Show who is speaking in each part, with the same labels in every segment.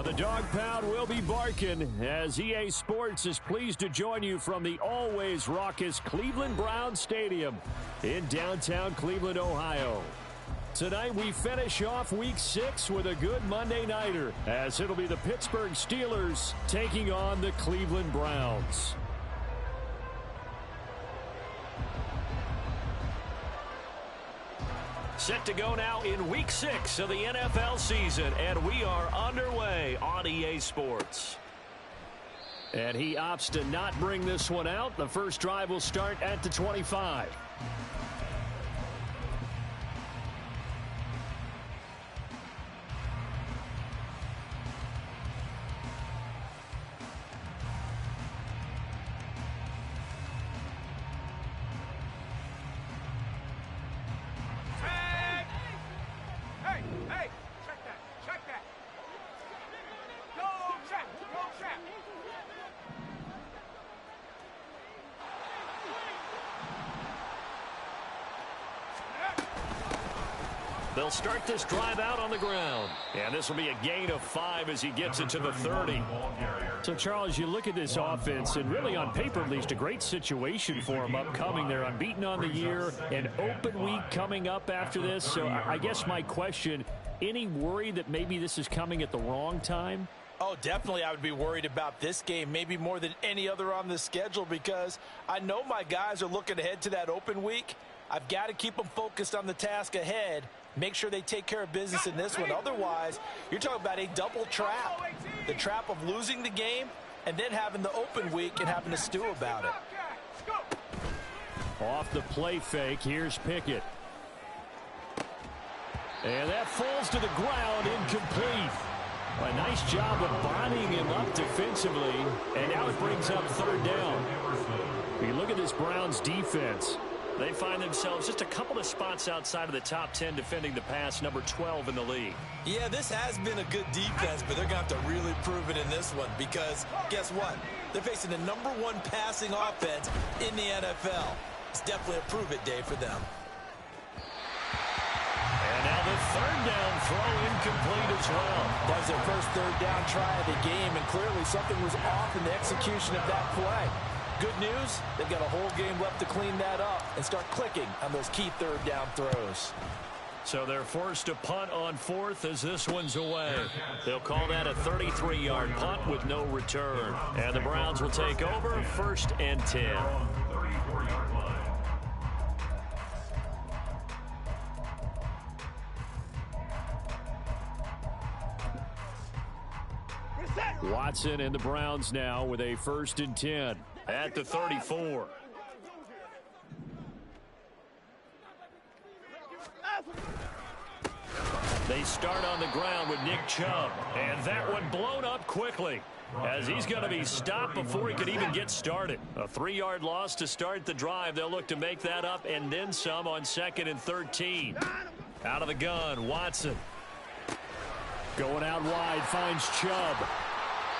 Speaker 1: The dog pound will be barking as EA Sports is pleased to join you from the always raucous Cleveland Browns Stadium in downtown Cleveland, Ohio. Tonight we finish off Week 6 with a good Monday nighter as it'll be the Pittsburgh Steelers taking on the Cleveland Browns. Set to go now in Week 6 of the NFL season, and we are underway on EA Sports. And he opts to not bring this one out. The first drive will start at the 25. They'll start this drive out on the ground. And this will be a gain of 5 as he gets it to the 30. So, Charles, you look at this offense, and really on paper at least a great situation for them upcoming. They're unbeaten on the year, an open week coming up after this. So I guess my question, any worry that maybe this is coming at the wrong time?
Speaker 2: Oh, definitely I would be worried about this game, maybe more than any other on the schedule, because I know my guys are looking ahead to that open week. I've got to keep them focused on the task ahead. Make sure they take care of business in this one. Otherwise, you're talking about a double trap. The trap of losing the game and then having the open week and having to stew about it.
Speaker 1: Off the play fake, here's Pickett. And that falls to the ground, incomplete. A nice job of bodying him up defensively, and now it brings up third down. When you look at this Browns defense, they find themselves just a couple of spots outside of the top 10 defending the pass, number 12 in the league.
Speaker 2: Yeah, this has been a good defense, but they're going to have to really prove it in this one because guess what? They're facing the number 1 passing offense in the NFL. It's definitely a prove-it day for them.
Speaker 1: And now the third down throw incomplete as well.
Speaker 2: That was their first third down try of the game, and clearly something was off in the execution of that play. Good news, they've got a whole game left to clean that up and start clicking on those key third down throws.
Speaker 1: So they're forced to punt on 4th as this one's away. They'll call that a 33-yard punt with no return. And the Browns will take over 1st and 10. Watson and the Browns now with a 1st and 10 at the 34. They start on the ground with Nick Chubb, and that one blown up quickly as he's going to be stopped before he could even get started. A 3-yard loss to start the drive. They'll look to make that up and then some on 2nd and 13. Out of the gun, Watson. Going out wide, finds Chubb.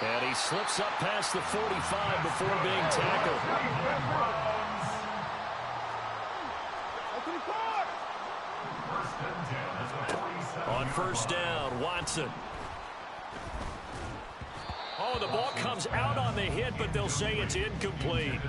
Speaker 1: And he slips up past the 45 before being tackled. On 1st down, Watson. Oh, the ball comes out on the hit, but they'll say it's incomplete.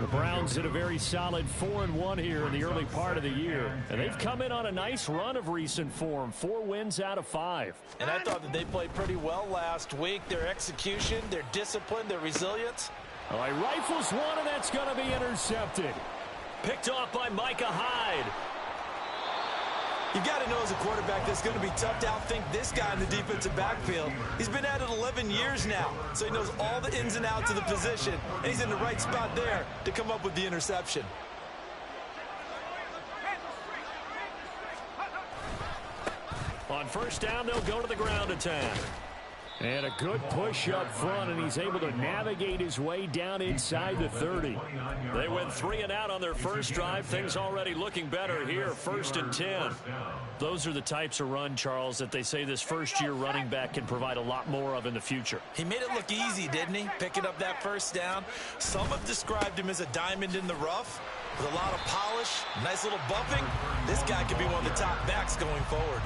Speaker 1: The Browns did a very solid 4-1 here in the early part of the year. And they've come in on a nice run of recent form. 4 wins out of 5.
Speaker 2: And I thought that they played pretty well last week. Their execution, their discipline, their resilience.
Speaker 1: All right, rifles one, and that's going to be intercepted. Picked off by Micah Hyde.
Speaker 2: You got to know as a quarterback that's going to be tough to outthink this guy in the defensive backfield. He's been at it 11 years now, so he knows all the ins and outs of the position, and he's in the right spot there to come up with the interception.
Speaker 1: On 1st down, they'll go to the ground attack. And a good push up front, and he's able to navigate his way down inside the 30. They went 3 and out on their first drive. Things already looking better here, 1st and 10. Those are the types of run, Charles, that they say this first-year running back can provide a lot more of in the future.
Speaker 2: He made it look easy, didn't he? Picking up that 1st down. Some have described him as a diamond in the rough. With a lot of polish, nice little bumping, this guy could be one of the top backs going forward.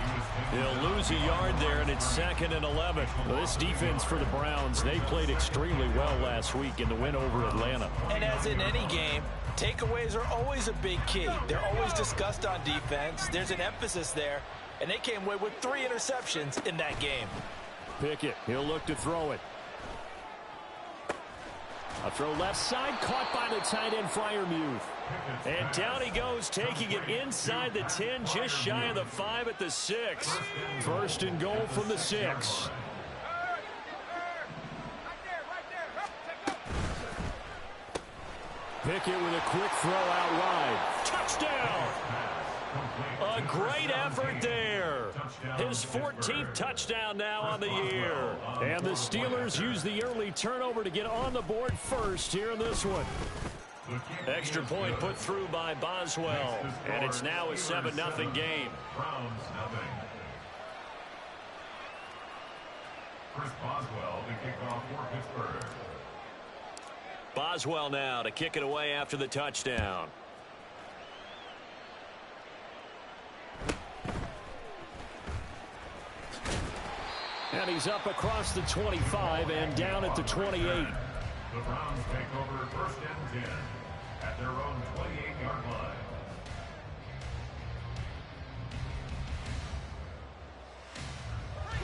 Speaker 1: He'll lose a yard there, and it's 2nd and 11. Well, this defense for the Browns, they played extremely well last week in the win over Atlanta.
Speaker 2: And as in any game, takeaways are always a big key. They're always discussed on defense. There's an emphasis there, and they came away with 3 interceptions in that game.
Speaker 1: Pickett, he'll look to throw it. A throw left side, caught by the tight end, Freiermuth. And down he goes, taking it inside the 10, just shy of the 5 at the 6. 1st and goal from the 6. Pickett with a quick throw out wide. Touchdown! A great effort there. His 14th touchdown now on the year. And the Steelers use the early turnover to get on the board first here in this one. Extra point put through by Boswell. And it's now a 7-0 game.
Speaker 3: Chris Boswell to kick off for Pittsburgh.
Speaker 1: Boswell now to kick it away after the touchdown. And he's up across the 25 and down at the 28.
Speaker 3: The Browns take over 1st and 10 at their own 28-yard line.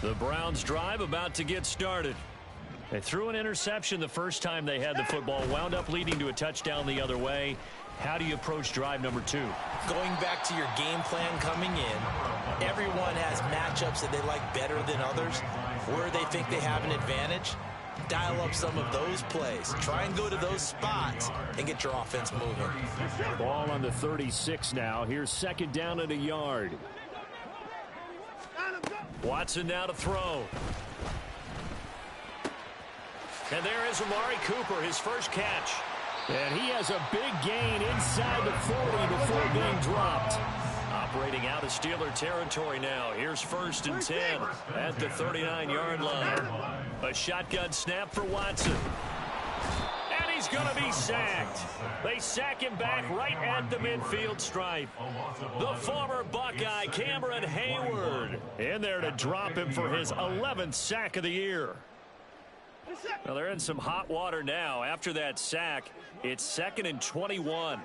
Speaker 1: The Browns drive about to get started. They threw an interception the first time they had the football, wound up leading to a touchdown the other way. How do you approach drive number 2?
Speaker 2: Going back to your game plan coming in, everyone has matchups that they like better than others, where they think they have an advantage. Dial up some of those plays. Try and go to those spots and get your offense moving.
Speaker 1: Ball on the 36 now. Here's 2nd down and a yard. Watson now to throw. And there is Amari Cooper, his first catch. And he has a big gain inside the 40 before being dropped. Operating out of Steeler territory now. Here's 1st and 10 at the 39-yard line. A shotgun snap for Watson. And he's going to be sacked. They sack him back right at the midfield stripe. The former Buckeye, Cameron Hayward, in there to drop him for his 11th sack of the year. Well, they're in some hot water now. After that sack, it's 2nd and 21.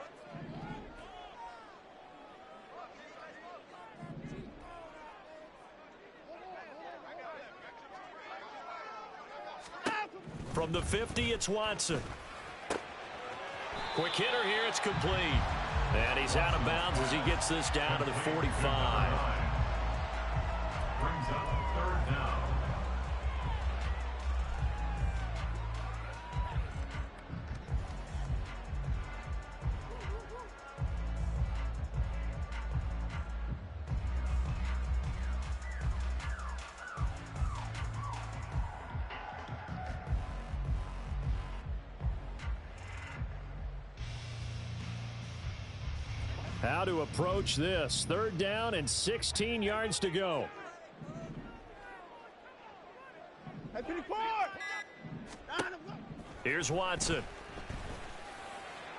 Speaker 1: From the 50, it's Watson. Quick hitter here, it's complete. And he's out of bounds as he gets this down to the 45.
Speaker 3: Brings up 3rd down.
Speaker 1: How to approach this. 3rd down and 16 yards to go. Here's Watson.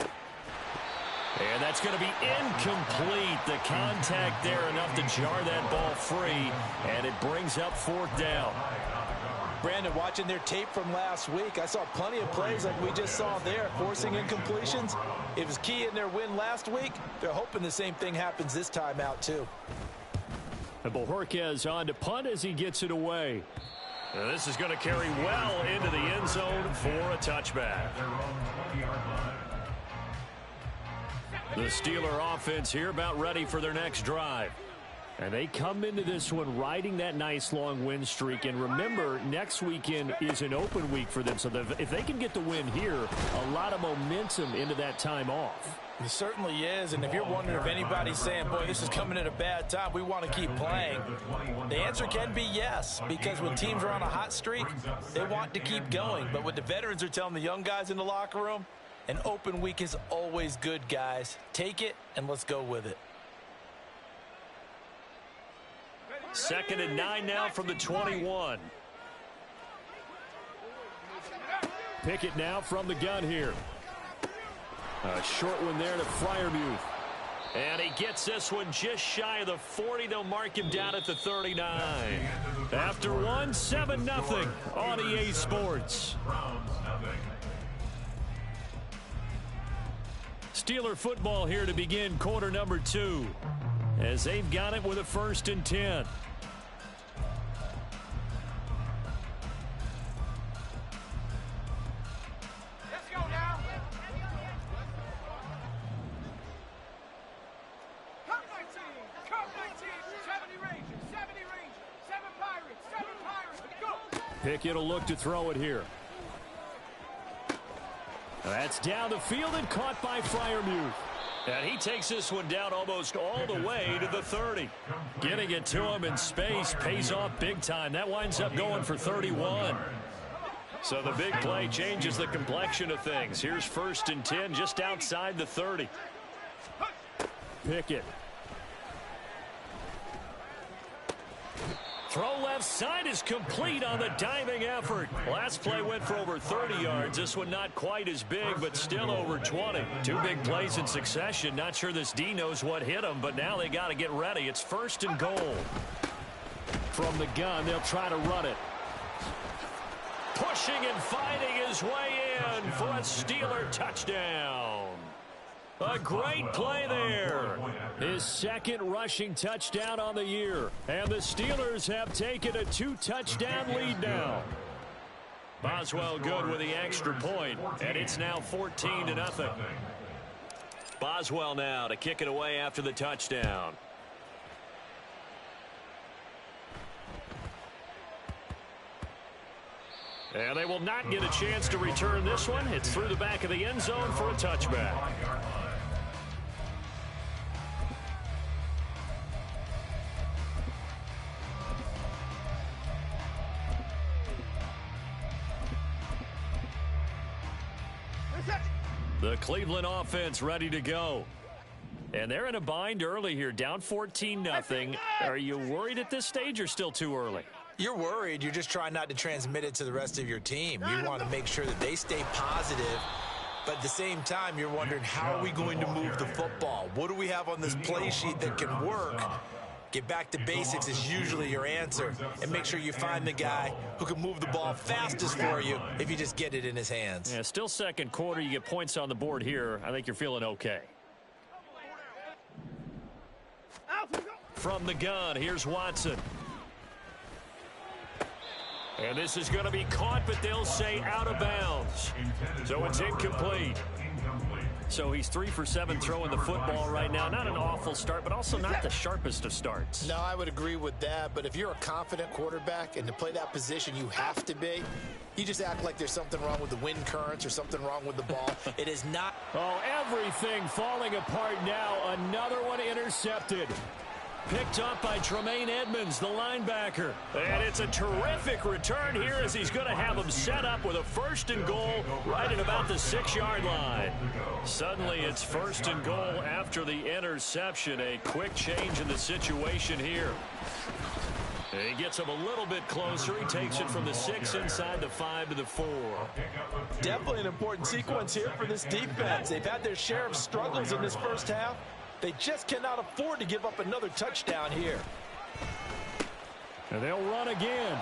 Speaker 1: And that's going to be incomplete. The contact there enough to jar that ball free. And it brings up 4th down.
Speaker 2: Brandon, watching their tape from last week, I saw plenty of plays like we just saw there, forcing incompletions. It was key in their win last week. They're hoping the same thing happens this time out, too.
Speaker 1: And Bojorquez on to punt as he gets it away. And this is going to carry well into the end zone for a touchback. The Steeler offense here about ready for their next drive. And they come into this one riding that nice long win streak. And remember, next weekend is an open week for them. So if they can get the win here, a lot of momentum into that time off.
Speaker 2: It certainly is. And if you're wondering if anybody's saying, boy, this is coming at a bad time, we want to keep playing, the answer can be yes. Because when teams are on a hot streak, they want to keep going. But what the veterans are telling the young guys in the locker room, an open week is always good, guys. Take it and let's go with it.
Speaker 1: 2nd and 9 now from the 21. Pickett now from the gun here. A short one there to Freiermuth. And he gets this one just shy of the 40. They'll mark him down at the 39. After one, 7-0 on EA Sports. Steeler football here to begin quarter number 2. As they've got it with a 1st and 10. Pickett will look to throw it here. That's down the field and caught by Freiermuth. And he takes this one down almost all the way to the 30. Getting it to him in space pays off big time. That winds up going for 31. So the big play changes the complexion of things. Here's 1st and 10 just outside the 30. Pickett. Throw left side is complete on the diving effort. Last play went for over 30 yards. This one not quite as big, but still over 20. 2 big plays in succession. Not sure this D knows what hit him, but now they got to get ready. It's 1st and goal. From the gun, they'll try to run it. Pushing and fighting his way in for a Steeler touchdown. A great play there. His 2nd rushing touchdown on the year. And the Steelers have taken a 2-touchdown lead now. Boswell good with the extra point, and it's now 14-0. Boswell now to kick it away after the touchdown. And they will not get a chance to return this one. It's through the back of the end zone for a touchback. The Cleveland offense ready to go. And they're in a bind early here, down 14-0. Are you worried at this stage or still too early?
Speaker 2: You're worried. You're just trying not to transmit it to the rest of your team. You want to make sure that they stay positive. But at the same time, you're wondering, how are we going to move the football? What do we have on this play sheet that can work? Get back to basics is usually your answer. And make sure you find the guy who can move the ball fastest for you if you just get it in his hands.
Speaker 1: Yeah, still 2nd quarter. You get points on the board here. I think you're feeling okay. From the gun, here's Watson. And this is going to be caught, but they'll say out of bounds. So it's incomplete. So he's 3 for 7 throwing the football right now. Not an awful start, but also not the sharpest of starts.
Speaker 4: No, I would agree with that. But if you're a confident quarterback and to play that position you have to be, you just act like there's something wrong with the wind currents or something wrong with the ball. It is not.
Speaker 1: Oh, everything falling apart now. Another one intercepted. Picked up by Tremaine Edmonds, the linebacker. And it's a terrific return here as he's going to have him set up with a 1st and goal right at about the 6-yard line. Suddenly it's 1st and goal after the interception. A quick change in the situation here. He gets him a little bit closer. He takes it from the 6 inside the 5 to the 4.
Speaker 2: Definitely an important sequence here for this defense. They've had their share of struggles in this first half. They just cannot afford to give up another touchdown here.
Speaker 1: And they'll run again.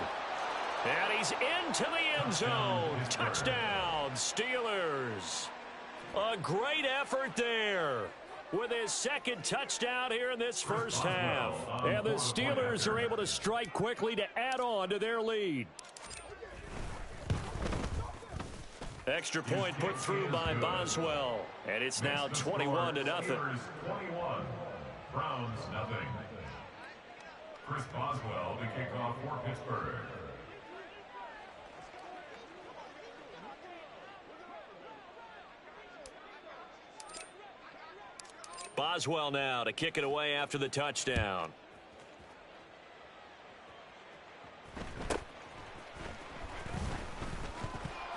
Speaker 1: And he's into the end zone. Touchdown, Steelers. A great effort there with his 2nd touchdown here in this first half. And the Steelers are able to strike quickly to add on to their lead. Extra point put through by Boswell. And it's now 21-0.
Speaker 3: 21. Browns, nothing. Chris Boswell to kick off for Pittsburgh.
Speaker 1: Boswell now to kick it away after the touchdown.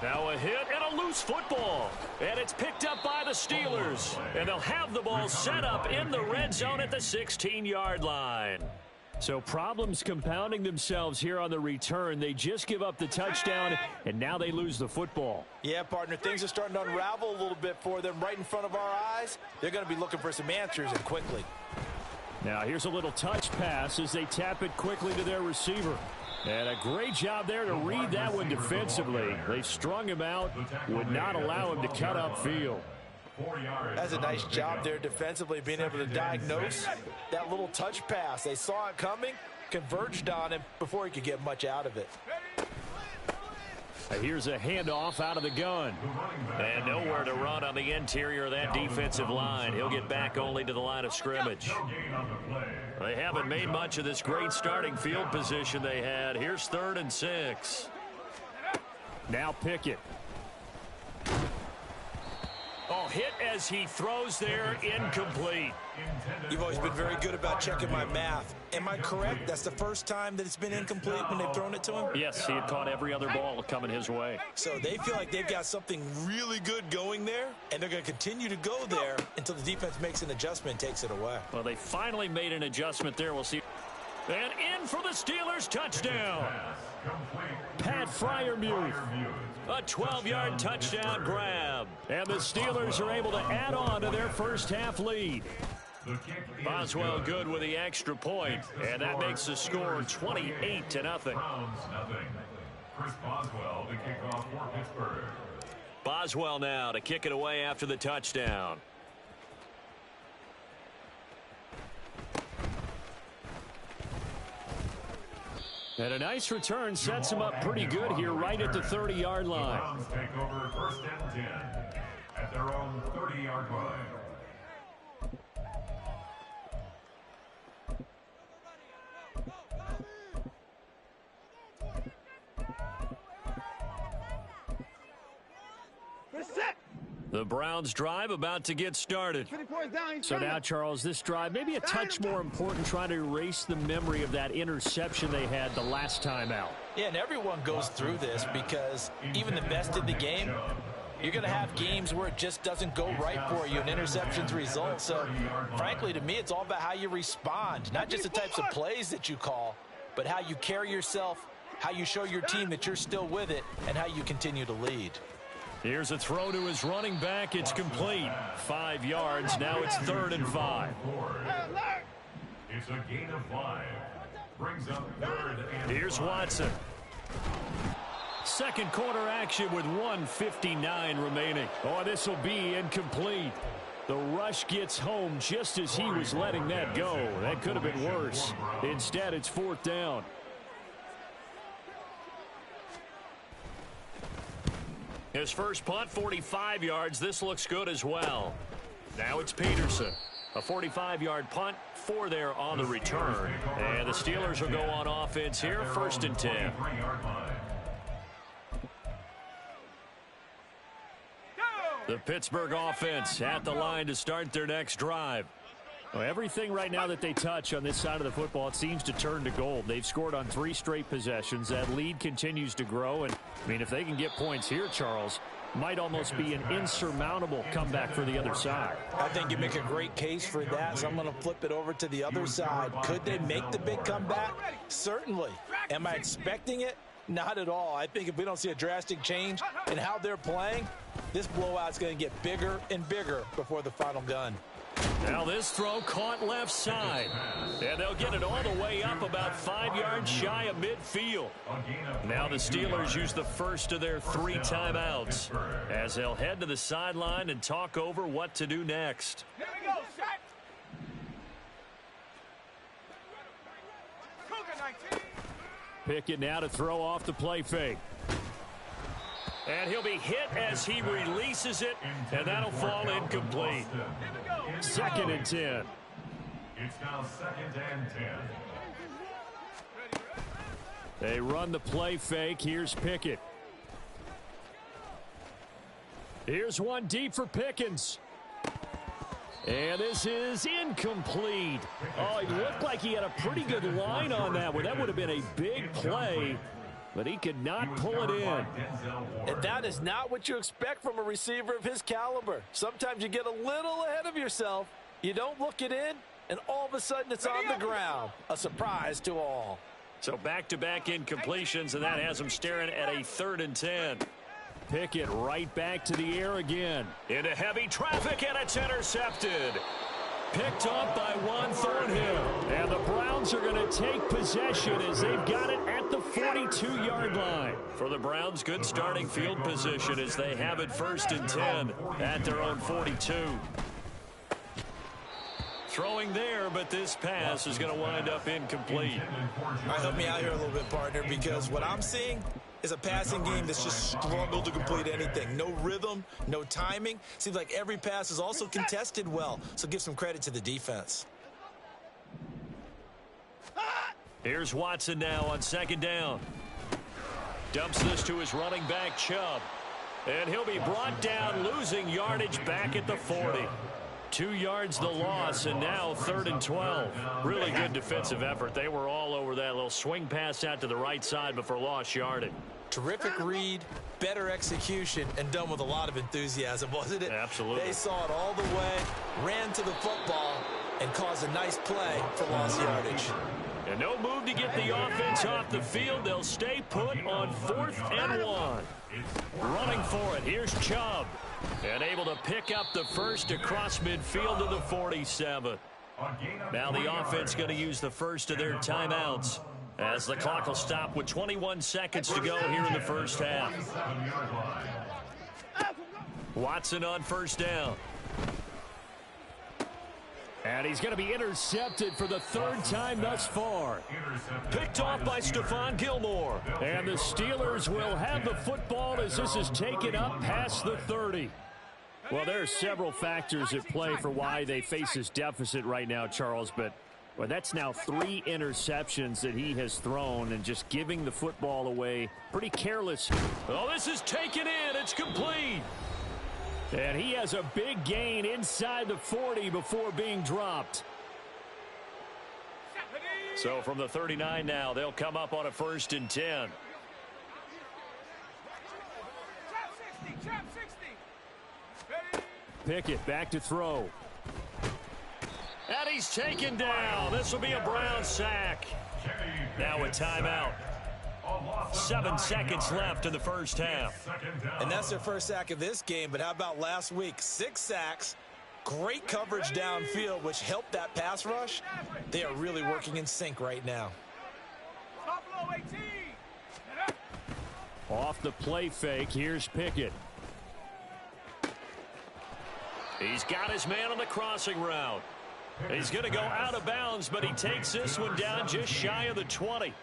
Speaker 1: Now a hit and a loose football. And it's picked up by the Steelers. And they'll have the ball set up in the red zone at the 16-yard line. So problems compounding themselves here on the return. They just give up the touchdown, and now they lose the football.
Speaker 2: Yeah, partner, things are starting to unravel a little bit for them right in front of our eyes. They're going to be looking for some answers, and quickly.
Speaker 1: Now here's a little touch pass as they tap it quickly to their receiver. And a great job there to read that one defensively. They strung him out, would not allow him to cut upfield.
Speaker 2: That's a nice job there defensively, being able to diagnose that little touch pass. They saw it coming, converged on him before he could get much out of it.
Speaker 1: Here's a handoff out of the gun. And nowhere to run on the interior of that defensive line. He'll get back only to the line of scrimmage. They haven't made much of this great starting field position they had. Here's 3rd and 6. Now Pickett. Oh, hit as he throws there, incomplete.
Speaker 2: You've always been very good about checking my math. Am I correct? That's the first time that it's been incomplete when they've thrown it to him?
Speaker 1: Yes, he had caught every other ball coming his way.
Speaker 2: So they feel like they've got something really good going there, and they're going to continue to go there until the defense makes an adjustment and takes it away.
Speaker 1: Well, they finally made an adjustment there. We'll see. And in for the Steelers, touchdown. Pat Freiermuth. A 12-yard touchdown grab. And the Steelers are able to add on to their first half lead. Boswell good with the extra point, and that makes the score 28-0.
Speaker 3: Chris Boswell to kick off for Pittsburgh.
Speaker 1: Boswell now to kick it away after the touchdown. And a nice return sets him up pretty good here right at the 30-yard line.
Speaker 3: The Browns take over 1st and 10 at their own 30-yard line.
Speaker 1: The Browns drive about to get started. So now, Charles, this drive maybe a touch more important, trying to erase the memory of that interception they had the last time out.
Speaker 2: Yeah, and everyone goes through this because even the best in the game, you're going to have games where it just doesn't go right for you, and interceptions result. So, frankly, to me, it's all about how you respond, not just the types of plays that you call, but how you carry yourself, how you show your team that you're still with it, and how you continue to lead.
Speaker 1: Here's a throw to his running back. It's complete. 5 yards. Now it's 3rd and 5.
Speaker 3: It's a gain of 5. Brings up 3rd and 5.
Speaker 1: Here's Watson. Second quarter action with 1:59 remaining. Oh, this will be incomplete. The rush gets home just as he was letting that go. That could have been worse. Instead, it's 4th down. His first punt, 45 yards. This looks good as well. Now it's Peterson. A 45-yard punt, 4 there on the return. And the Steelers will go on offense here, 1st and 10. The Pittsburgh offense at the line to start their next drive. Well, everything right now that they touch on this side of the football, it seems to turn to gold. They've scored on 3 straight possessions. That lead continues to grow. And, I mean, if they can get points here, Charles, might almost be an insurmountable comeback for the other side.
Speaker 2: I think you make a great case for that, so I'm going to flip it over to the other side. Could they make the big comeback? Certainly. Am I expecting it? Not at all. I think if we don't see a drastic change in how they're playing, this blowout's going to get bigger and bigger before the final gun.
Speaker 1: Now this throw caught left side. And they'll get it all the way up about 5 yards shy of midfield. Now the Steelers use the first of their 3 timeouts as they'll head to the sideline and talk over what to do next.
Speaker 5: Here we go, Shaq.
Speaker 1: Pickett now to throw off the play fake. And he'll be hit as he releases it, and that'll fall incomplete. 2nd and 10.
Speaker 3: It's now 2nd and 10.
Speaker 1: They run the play fake. Here's Pickett. Here's one deep for Pickens. And this is incomplete. Oh, he looked like he had a pretty good line on that one. That would have been a big play, but he could not pull it in.
Speaker 2: And that is not what you expect from a receiver of his caliber. Sometimes you get a little ahead of yourself. You don't look it in, and all of a sudden it's on the ground. A surprise to all.
Speaker 1: So back-to-back incompletions, and that has them staring at a 3rd and 10.
Speaker 5: Pickett right back to the air again.
Speaker 1: Into heavy traffic, and it's intercepted. Picked off by Juan Thornhill. And the Browns are going to take possession as they've got it at the 42-yard line. For the Browns, good starting field position as they have it 1st and 10 at their own 42. Throwing there, but this pass is going to wind up incomplete.
Speaker 2: All right, help me out here a little bit, partner, because what I'm seeing is a passing game that's just struggled to complete anything. No rhythm, no timing. Seems like every pass is also contested well, so give some credit to the defense.
Speaker 1: Here's Watson now on 2nd down. Dumps this to his running back, Chubb. And he'll be brought down, losing yardage back at the 40. 2 yards the loss, and now 3rd and 12. Really good defensive effort. They were all over that little swing pass out to the right side before lost yardage.
Speaker 2: Terrific read, better execution, and done with a lot of enthusiasm, wasn't it?
Speaker 1: Absolutely.
Speaker 2: They saw it all the way, ran to the football, and caused a nice play for lost yardage.
Speaker 1: And no move to get the offense off the field. They'll stay put on 4th and 1. Running for it. Here's Chubb. And able to pick up the first across midfield to the 47. Now the offense going to use the first of their timeouts as the clock will stop with 21 seconds to go here in the first half. Watson on 1st down.
Speaker 5: And he's going to be intercepted for the 3rd time thus far.
Speaker 1: Picked off by Stephon Gilmore.
Speaker 5: And the Steelers will have the football as this is taken up past the 30. Well, there are several factors at play for why they face this deficit right now, Charles, but well, that's now 3 interceptions that he has thrown and just giving the football away pretty careless.
Speaker 1: Oh, this is taken in. It's complete.
Speaker 5: And he has a big gain inside the 40 before being dropped.
Speaker 1: So from the 39 now, they'll come up on a 1st and 10.
Speaker 5: Pickett back to throw.
Speaker 1: And he's taken down. This will be a Brown sack. Now a timeout. 7 seconds left in the first half.
Speaker 2: And that's their first sack of this game, but how about last week? 6 sacks, great coverage downfield, which helped that pass rush. They are really working in sync right now.
Speaker 5: Off the play fake, here's Pickett.
Speaker 1: He's got his man on the crossing route. He's going to go out of bounds, but he takes this one down just shy of the 20.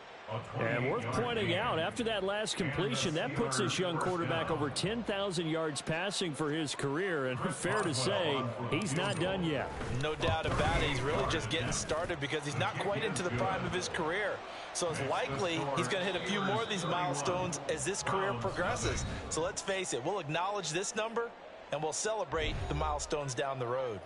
Speaker 5: And worth pointing out, after that last completion, that puts this young quarterback over 10,000 yards passing for his career. And fair to say, he's not done yet.
Speaker 2: No doubt about it. He's really just getting started because he's not quite into the prime of his career. So it's likely he's going to hit a few more of these milestones as this career progresses. So let's face it, we'll acknowledge this number and we'll celebrate the milestones down the road.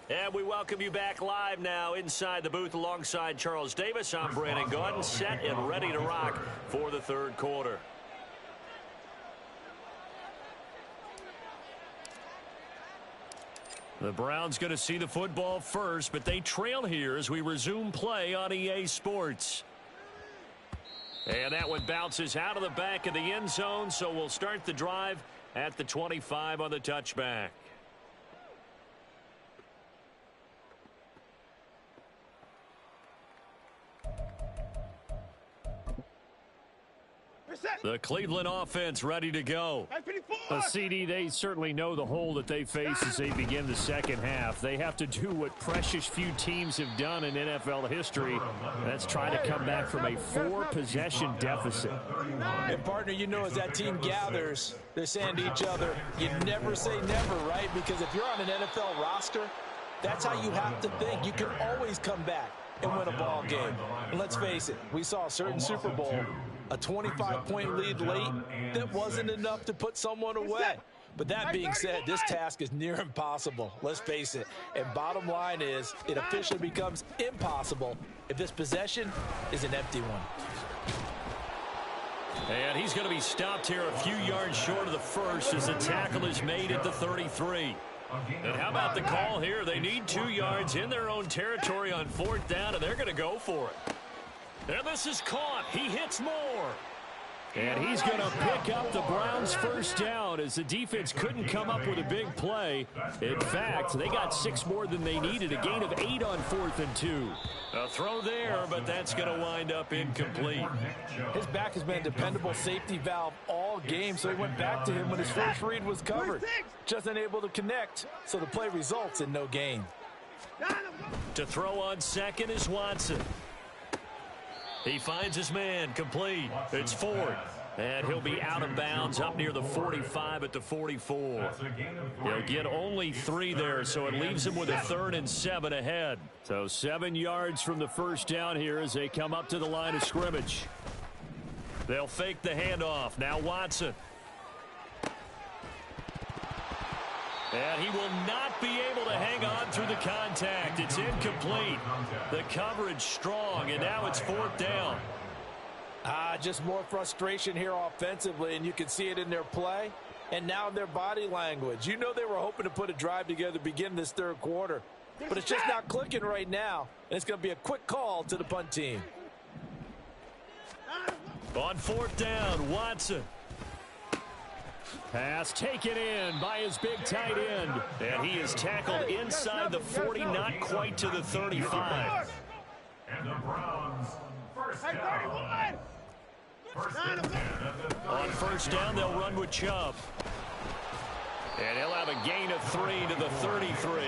Speaker 1: And we welcome you back live now inside the booth alongside Charles Davis. I'm Brandon Gaudin, set and ready to rock for the 3rd quarter. The Browns going to see the football first, but they trail here as we resume play on EA Sports. And that one bounces out of the back of the end zone, so we'll start the drive at the 25 on the touchback. The Cleveland offense ready to go.
Speaker 5: CD, they certainly know the hole that they face as they begin the second half. They have to do what precious few teams have done in NFL history. That's try to come back from a 4-possession deficit.
Speaker 2: And partner, you know, as that team gathers, they're saying to each other, you never say never, right? Because if you're on an NFL roster, that's how you have to think. You can always come back and win a ball game. And let's face it, we saw a certain Super Bowl, a 25-point lead late that wasn't enough to put someone away. But that being said, this task is near impossible. Let's face it. And bottom line is, it officially becomes impossible if this possession is an empty one.
Speaker 1: And he's going to be stopped here a few yards short of the first as the tackle is made at the 33. And how about the call here? They need 2 yards in their own territory on 4th down, and they're going to go for it. And this is caught. He hits Moore. And he's going to pick up the Browns' first down as the defense couldn't come up with a big play. In fact, they got 6 more than they needed, a gain of 8 on 4th and 2. A throw there, but that's going to wind up incomplete.
Speaker 2: His back has been a dependable safety valve all game, so he went back to him when his first read was covered. Just unable to connect, so the play results in no gain.
Speaker 1: To throw on second is Watson. He finds his man, complete. It's Ford. And he'll be out of bounds up near the 45 at the 44. He'll get only 3 there, so it leaves him with a 3rd and 7 ahead. So 7 yards from the first down here as they come up to the line of scrimmage. They'll fake the handoff. Now Watson. And he will not be able to hang on through the contact. It's incomplete. The coverage strong, and now it's 4th down.
Speaker 2: Just more frustration here offensively, and you can see it in their play and now in their body language. You know they were hoping to put a drive together to begin this 3rd quarter, but it's just not clicking right now, and it's going to be a quick call to the punt team.
Speaker 1: On 4th down, Watson.
Speaker 5: Pass taken in by his big tight end.
Speaker 1: And he is tackled inside the 40, not quite to the 35.
Speaker 3: And the Browns, first down.
Speaker 1: On 1st down, they'll run with Chubb. And he'll have a gain of 3 to the 33.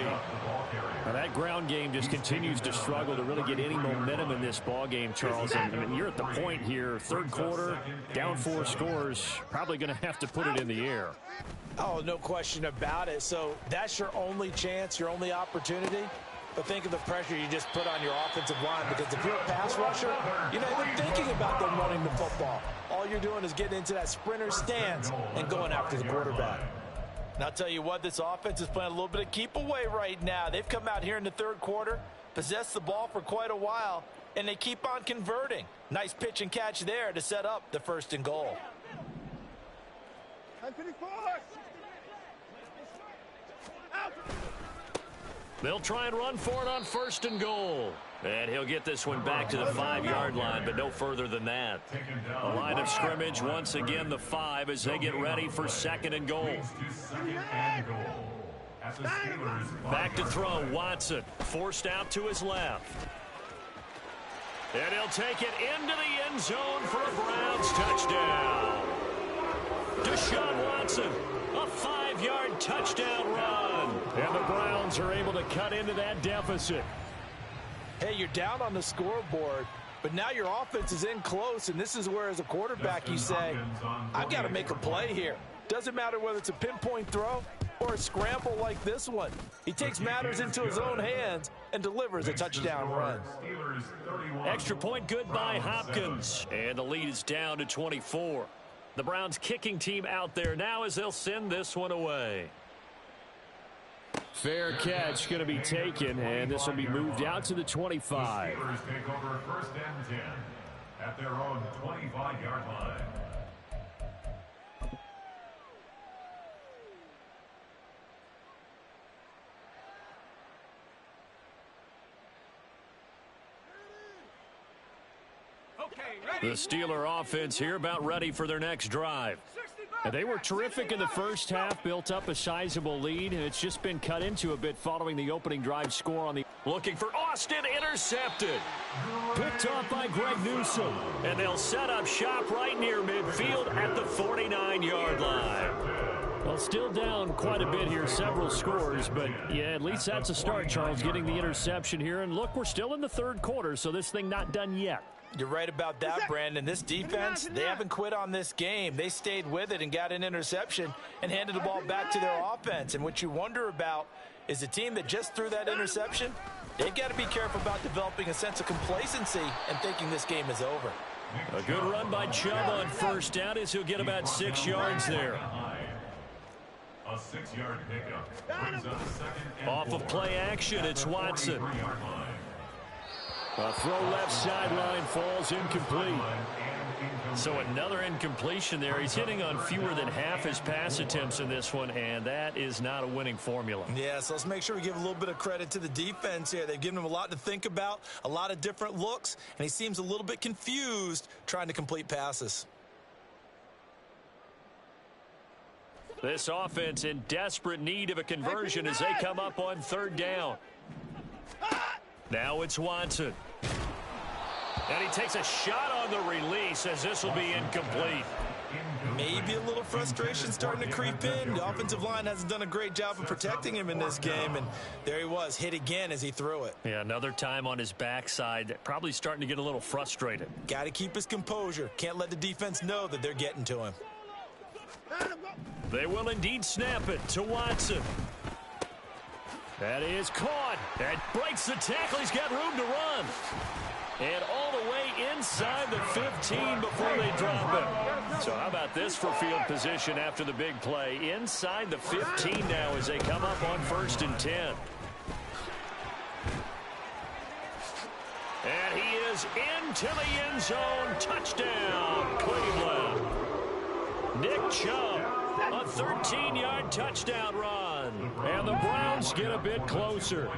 Speaker 5: Now that ground game just continues to struggle to really get any momentum in this ball game, Charles. And I mean, you're at the point here, 3rd quarter, down 4 scores, probably going to have to put it in the air.
Speaker 2: Oh, no question about it. So that's your only chance, your only opportunity. But think of the pressure you just put on your offensive line, because if you're a pass rusher, you're not even thinking about them running the football. All you're doing is getting into that sprinter stance and going after the quarterback. And I'll tell you what, this offense is playing a little bit of keep away right now. They've come out here in the 3rd quarter, possessed the ball for quite a while, and they keep on converting. Nice pitch and catch there to set up the 1st and goal.
Speaker 1: They'll try and run for it on 1st and goal. And he'll get this one back to the 5-yard line, but no further than that. The line of scrimmage, once again, the 5 as they get ready for 2nd and goal. Back to throw, Watson. Forced out to his left. And he'll take it into the end zone for a Browns touchdown. Deshaun Watson, a 5-yard touchdown run. And the Browns are able to cut into that deficit.
Speaker 2: Hey, you're down on the scoreboard, but now your offense is in close, and this is where, as a quarterback, you say, I've got to make a play here. Doesn't matter whether it's a pinpoint throw or a scramble like this one. He takes matters into his own hands and delivers a touchdown run.
Speaker 1: Extra point good by Hopkins, and the lead is down to 24. The Browns kicking team out there now as they'll send this one away.
Speaker 5: Fair catch going to be taken, and this will be moved out to the 25.
Speaker 3: The Steelers take over 1st and 10 at their own 25-yard line.
Speaker 1: The Steeler offense here about ready for their next drive.
Speaker 5: And they were terrific in the first half, built up a sizable lead, and it's just been cut into a bit following the opening drive score on the...
Speaker 1: Looking for Austin, intercepted.
Speaker 5: Picked off by Greg Newsome.
Speaker 1: And they'll set up shop right near midfield at the 49-yard line.
Speaker 5: Well, still down quite a bit here, several scores, but yeah, at least that's a start, Charles, getting the interception here. And look, we're still in the 3rd quarter, so this thing not done yet.
Speaker 2: You're right about that, Brandon. This defense, they haven't quit on this game. They stayed with it and got an interception and handed the ball back to their offense. And what you wonder about is the team that just threw that interception, they've got to be careful about developing a sense of complacency and thinking this game is over.
Speaker 1: A good run by Chubb on 1st down as he'll get about 6 yards there.
Speaker 3: A 6-yard pickup. Brings up second and
Speaker 1: Off of play action, it's Watson.
Speaker 3: 43-yard line.
Speaker 5: A throw left sideline falls incomplete.
Speaker 1: So another incompletion there. He's hitting on fewer than half his pass attempts in this one, and that is not a winning formula.
Speaker 2: Yeah, so let's make sure we give a little bit of credit to the defense here. They've given him a lot to think about, a lot of different looks, and he seems a little bit confused trying to complete passes.
Speaker 1: This offense in desperate need of a conversion as they come up on third down. Now it's Watson. And he takes a shot on the release as this will be incomplete.
Speaker 2: Maybe a little frustration starting to creep in. The offensive line hasn't done a great job of protecting him in this game, and there he was, hit again as he threw it.
Speaker 1: Yeah, another time on his backside, probably starting to get a little frustrated.
Speaker 2: Got to keep his composure. Can't let the defense know that they're getting to him.
Speaker 1: They will indeed snap it to Watson. That is caught. That breaks the tackle. He's got room to run. And all the way inside the 15 before they drop him. So how about this for field position after the big play? Inside the 15 now as they come up on 1st and 10. And he is into the end zone. Touchdown, Cleveland. Nick Chubb, a 13-yard touchdown run.
Speaker 5: And the Browns get a bit closer.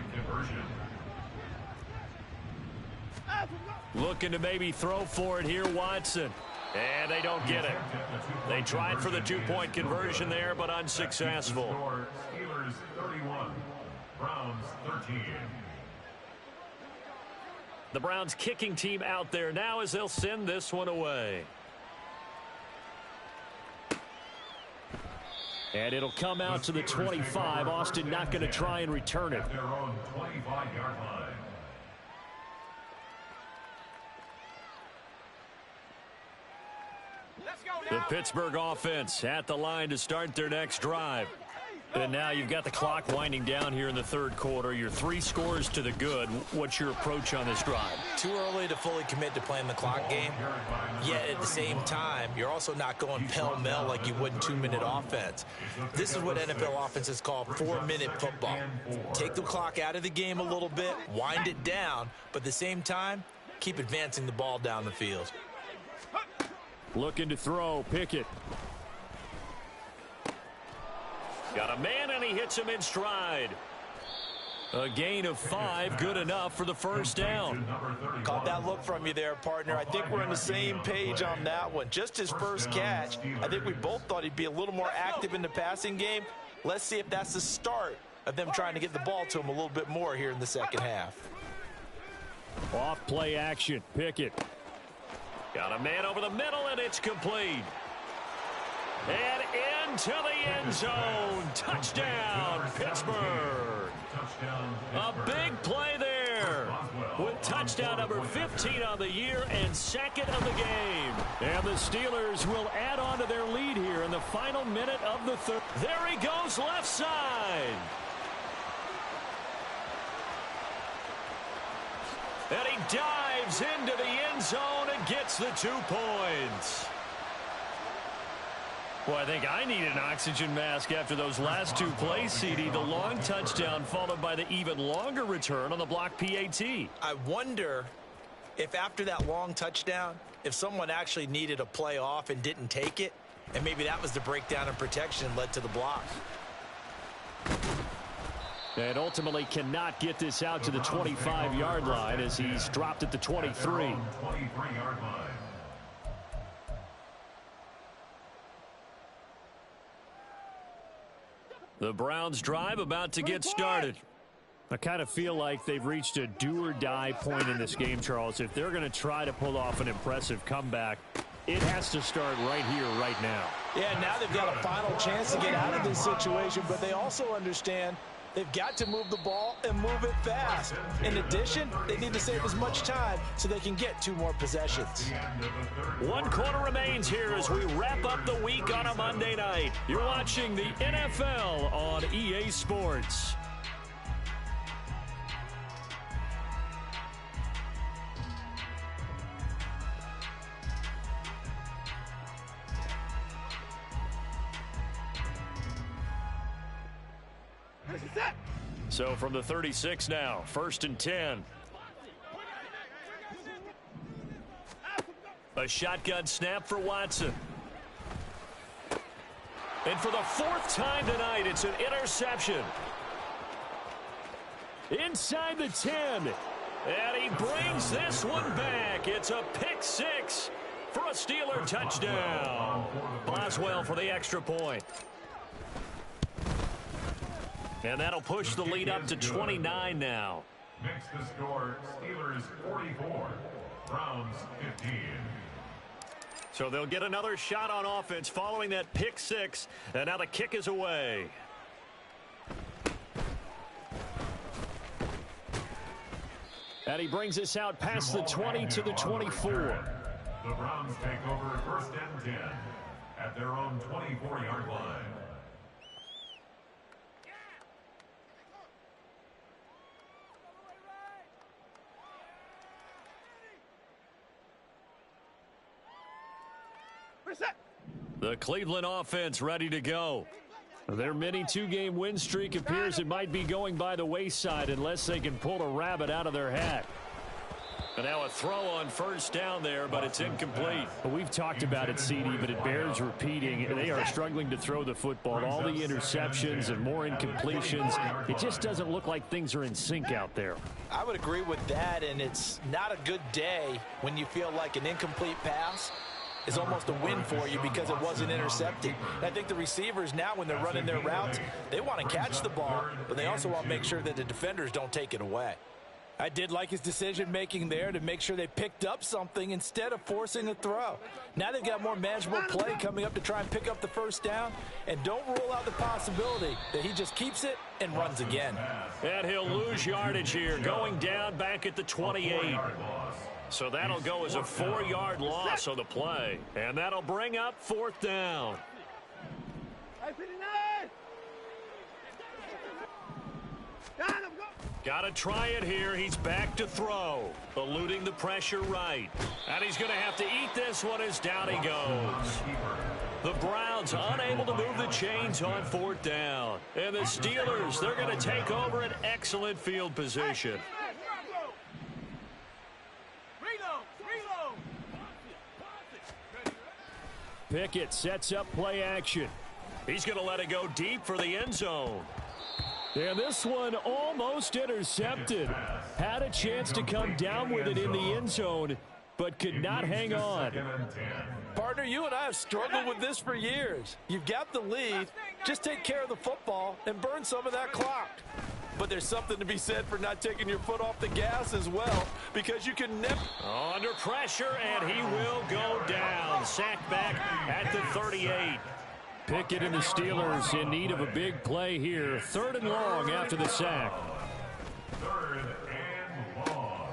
Speaker 1: Looking to maybe throw for it here, Watson. And they don't get it. They tried for the 2-point conversion there, but unsuccessful.
Speaker 3: Steelers 31, Browns 13.
Speaker 1: The Browns kicking team out there now as they'll send this one away.
Speaker 5: And it'll come out to the 25. Austin not going to try and return it.
Speaker 3: At their own 25-yard line.
Speaker 1: The Pittsburgh offense at the line to start their next drive. And now you've got the clock winding down here in the third quarter. You're 3 scores to the good. What's your approach on this drive?
Speaker 2: Too early to fully commit to playing the clock game. Yet at the same time, you're also not going pell-mell like you would in 2-minute offense. This is what NFL offenses call 4-minute football. Take the clock out of the game a little bit, wind it down, but at the same time, keep advancing the ball down the field.
Speaker 5: Looking to throw, Pickett.
Speaker 1: Got a man, and he hits him in stride. A gain of 5, good enough for the first down.
Speaker 2: Caught that look from you there, partner. I think we're on the same page on that one. Just his first catch, I think we both thought he'd be a little more active in the passing game. Let's see if that's the start of them trying to get the ball to him a little bit more here in the second half.
Speaker 5: Off play action, Pickett.
Speaker 1: Got a man over the middle, and it's complete. And into the end zone. Touchdown, Pittsburgh. A big play there with touchdown number 15 on the year and second of the game.
Speaker 5: And the Steelers will add on to their lead here in the final minute of the third.
Speaker 1: There he goes, left side. And he dives into the end zone and gets the 2 points. Well, I think I need an oxygen mask after those last 2 plays, CD. The long touchdown followed by the even longer return on the block PAT.
Speaker 2: I wonder if after that long touchdown, if someone actually needed a play off and didn't take it, and maybe that was the breakdown in protection and led to the block.
Speaker 5: And ultimately cannot get this out to the 25-yard line as he's dropped at the 23.
Speaker 3: 23-yard line.
Speaker 1: The Browns drive about to get started.
Speaker 5: I kind of feel like they've reached a do-or-die point in this game, Charles. If they're going to try to pull off an impressive comeback, it has to start right here, right now.
Speaker 2: Yeah, now they've got a final chance to get out of this situation, but they also understand they've got to move the ball and move it fast. In addition, they need to save as much time so they can get 2 more possessions.
Speaker 1: 1 quarter remains here as we wrap up the week on a Monday night. You're watching the NFL on EA Sports. So from the 36 now, 1st and 10. A shotgun snap for Watson. And for the 4th time tonight, it's an interception. Inside the 10. And he brings this one back. It's a pick 6 for a Steeler touchdown. Boswell for the extra point. And that'll push the lead up to 29 now.
Speaker 3: Makes the score Steelers 44, Browns 15.
Speaker 1: So they'll get another shot on offense following that pick 6. And now the kick is away. And he brings us out past the 20 to the 24.
Speaker 3: The Browns take over 1st and 10 at their own 24-yard line.
Speaker 1: The Cleveland offense ready to go. Their mini 2-game win streak appears it might be going by the wayside unless they can pull a rabbit out of their hat. And now a throw on 1st down there, but it's incomplete.
Speaker 5: Well, we've talked about it, CD, but it bears repeating. They are struggling to throw the football. All the interceptions and more incompletions. It just doesn't look like things are in sync out there.
Speaker 2: I would agree with that, and it's not a good day when you feel like an incomplete pass is almost a win for you because it wasn't intercepted. And I think the receivers now, when they're running their routes, they want to catch the ball, but they also want to make sure that the defenders don't take it away. I did like his decision-making there to make sure they picked up something instead of forcing a throw. Now they've got more manageable play coming up to try and pick up the 1st down, and don't rule out the possibility that he just keeps it and runs again.
Speaker 1: And he'll lose yardage here, going down back at the 28. So that'll go as a 4-yard loss on the play. And that'll bring up 4th down. Got to try it here. He's back to throw. Eluding the pressure right. And he's going to have to eat this one as down he goes. The Browns unable to move the chains on 4th down. And the Steelers, they're going to take over an excellent field position.
Speaker 5: Pickett sets up play action.
Speaker 1: He's going to let it go deep for the end zone.
Speaker 5: And this one almost intercepted. Had a chance to come down with it in the end zone, but could not hang on.
Speaker 2: Partner, you and I have struggled with this for years. You've got the lead. Just take care of the football and burn some of that clock. But there's something to be said for not taking your foot off the gas as well, because you can never...
Speaker 1: Under pressure, and he will go down. Sacked back at the 38.
Speaker 5: Pickett and the Steelers in need of a big play here. 3rd and long after the sack.
Speaker 3: 3rd and long.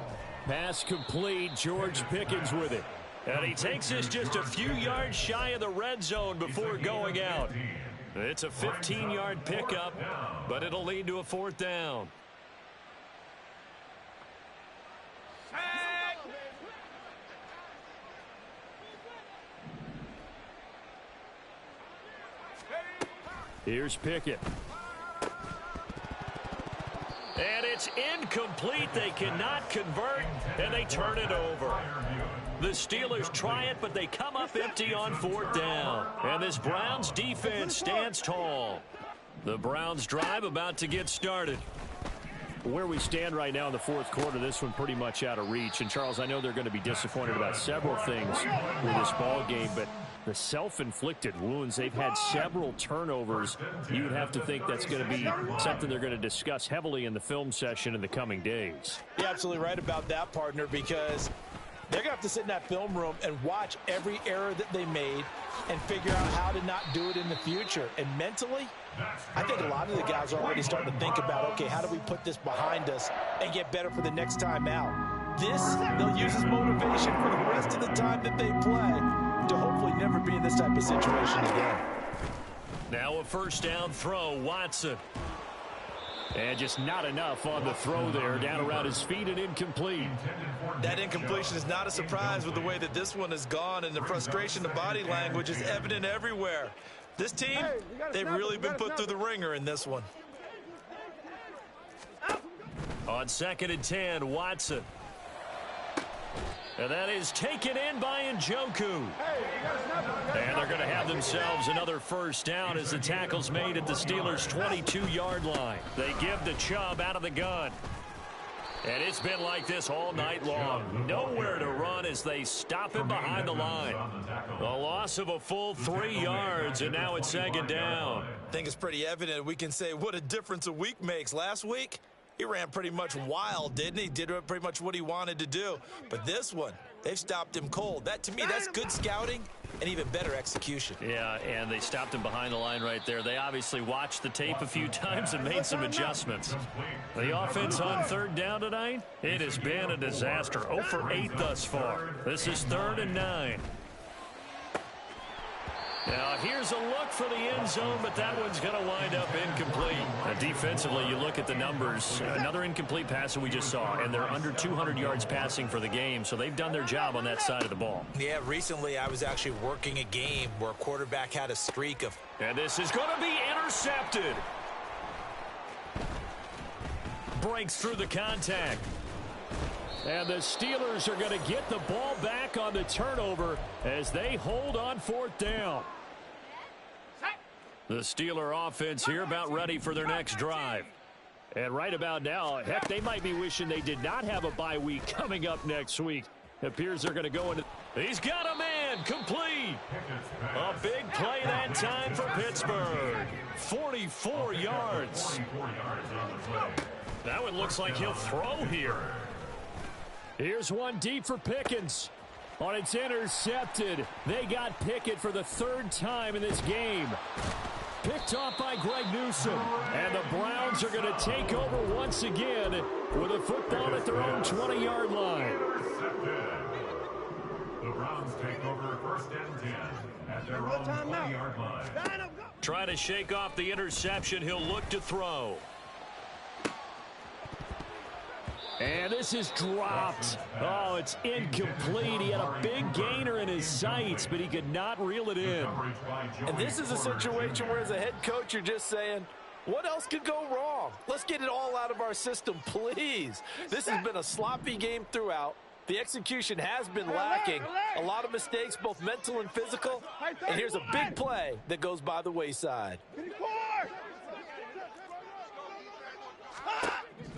Speaker 5: Pass complete. George Pickens with it.
Speaker 1: And he takes this just a few yards shy of the red zone before going out. It's a 15-yard pickup, but it'll lead to a 4th down.
Speaker 5: Here's Pickett.
Speaker 1: And it's incomplete. They cannot convert, and they turn it over. The Steelers try it, but they come up empty on 4th down. And this Browns defense stands tall. The Browns drive about to get started.
Speaker 5: Where we stand right now in the 4th quarter, this one pretty much out of reach. And, Charles, I know they're going to be disappointed about several things with this ball game, but the self-inflicted wounds, they've had several turnovers. You would have to think that's going to be something they're going to discuss heavily in the film session in the coming days.
Speaker 2: You're absolutely right about that, partner, because they're going to have to sit in that film room and watch every error that they made and figure out how to not do it in the future. And mentally, I think a lot of the guys are already starting to think about, okay, how do we put this behind us and get better for the next time out? This, they'll use as motivation for the rest of the time that they play to hopefully never be in this type of situation again.
Speaker 1: Now a 1st down throw, Watson.
Speaker 5: And just not enough on the throw there. Down around his feet and incomplete.
Speaker 2: That incompletion is not a surprise with the way that this one has gone, and the frustration, the body language is evident everywhere. This team, they've really been put through the ringer in this one.
Speaker 1: On 2nd and 10, Watson. And that is taken in by Njoku. And they're going to have themselves another first down as the tackle's made at the Steelers' 22-yard line. They give to Chubb out of the gun. And it's been like this all night long. Nowhere to run as they stop him behind the line. A loss of a full 3 yards, and now it's 2nd down.
Speaker 2: I think it's pretty evident we can say what a difference a week makes. Last week, he ran pretty much wild, didn't he? Did pretty much what he wanted to do. But this one, they've stopped him cold. That, to me, that's good scouting and even better execution.
Speaker 1: Yeah, and they stopped him behind the line right there. They obviously watched the tape a few times and made some adjustments. The offense on 3rd down tonight, it has been a disaster. 0 for 8 thus far. This is 3rd and 9. Now, here's a look for the end zone, but that one's going to wind up incomplete. Defensively, you look at the numbers. Another incomplete pass that we just saw, and they're under 200 yards passing for the game, so they've done their job on that side of the ball.
Speaker 2: Yeah, recently I was actually working a game where a quarterback had a streak of...
Speaker 1: And this is going to be intercepted. Breaks through the contact. And the Steelers are going to get the ball back on the turnover as they hold on 4th down. The Steeler offense here about ready for their next drive. And right about now, heck, they might be wishing they did not have a bye week coming up next week. It appears they're going to go into... He's got a man, complete. A big play that time for Pittsburgh. 44 yards. That one looks like he'll throw here. Here's one deep for Pickens. On it's intercepted. They got Pickett for the 3rd time in this game. Picked off by Greg Newsome. And the Browns are going to take over once again with a football at their own 20-yard line.
Speaker 3: The Browns take over 1st and 10 at their own 20-yard line.
Speaker 1: Trying to shake off the interception. He'll look to throw. And this is dropped. Oh, it's incomplete. He had a big gainer in his sights, but he could not reel it in.
Speaker 2: And this is a situation where as a head coach, you're just saying, what else could go wrong? Let's get it all out of our system, please. This has been a sloppy game throughout. The execution has been lacking. A lot of mistakes, both mental and physical. And here's a big play that goes by the wayside.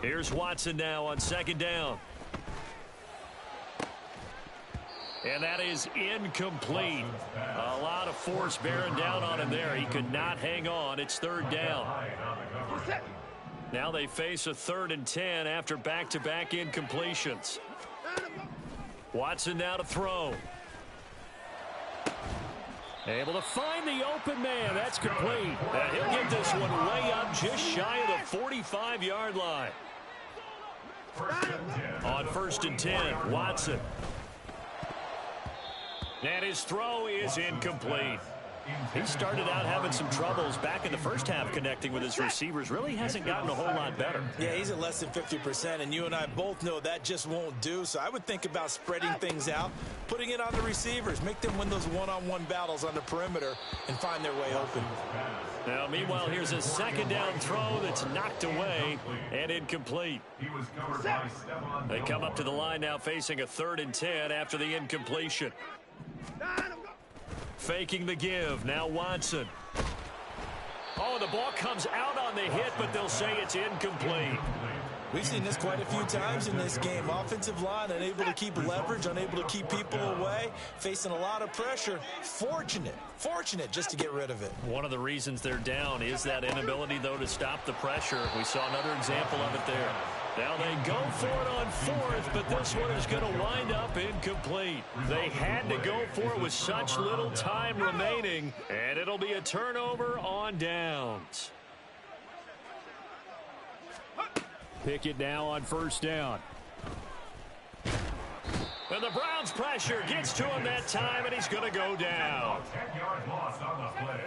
Speaker 1: Here's Watson now on 2nd down. And that is incomplete. A lot of force bearing down on him there. He could not hang on. It's 3rd down. Now they face a 3rd and 10 after back-to-back incompletions. Watson now to throw. Able to find the open man. That's complete. And he'll get this one way up just shy of the 45-yard line. On 1st and 10, Watson. And his throw is incomplete. He started out having some troubles back in the first half connecting with his receivers. Really hasn't gotten a whole lot better.
Speaker 2: Yeah, he's at less than 50%, and you and I both know that just won't do. So I would think about spreading things out, putting it on the receivers, make them win those one-on-one battles on the perimeter and find their way open.
Speaker 1: Now, meanwhile, here's a 2nd down throw that's knocked away and incomplete. They come up to the line now facing a 3rd and 10 after the incompletion. Faking the give. Now Watson. Oh, the ball comes out on the hit, but they'll say it's incomplete.
Speaker 2: We've seen this quite a few times in this game. Offensive line unable to keep leverage, unable to keep people away, facing a lot of pressure. Fortunate just to get rid of it.
Speaker 1: One of the reasons they're down is that inability, though, to stop the pressure. We saw another example of it there. Now they go for it on 4th, but this one is going to wind up incomplete. They had to go for it with such little time remaining, and it'll be a turnover on downs. Pickett now on 1st down. And the Browns pressure gets to him that time, and he's going to go down.
Speaker 3: 10-yard loss on the play.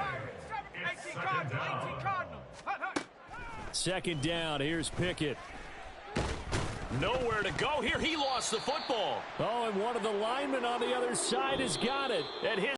Speaker 3: It's 2nd down.
Speaker 1: 2nd down. Here's Pickett. Nowhere to go here. He lost the football. Oh, and one of the linemen on the other side has got it. And his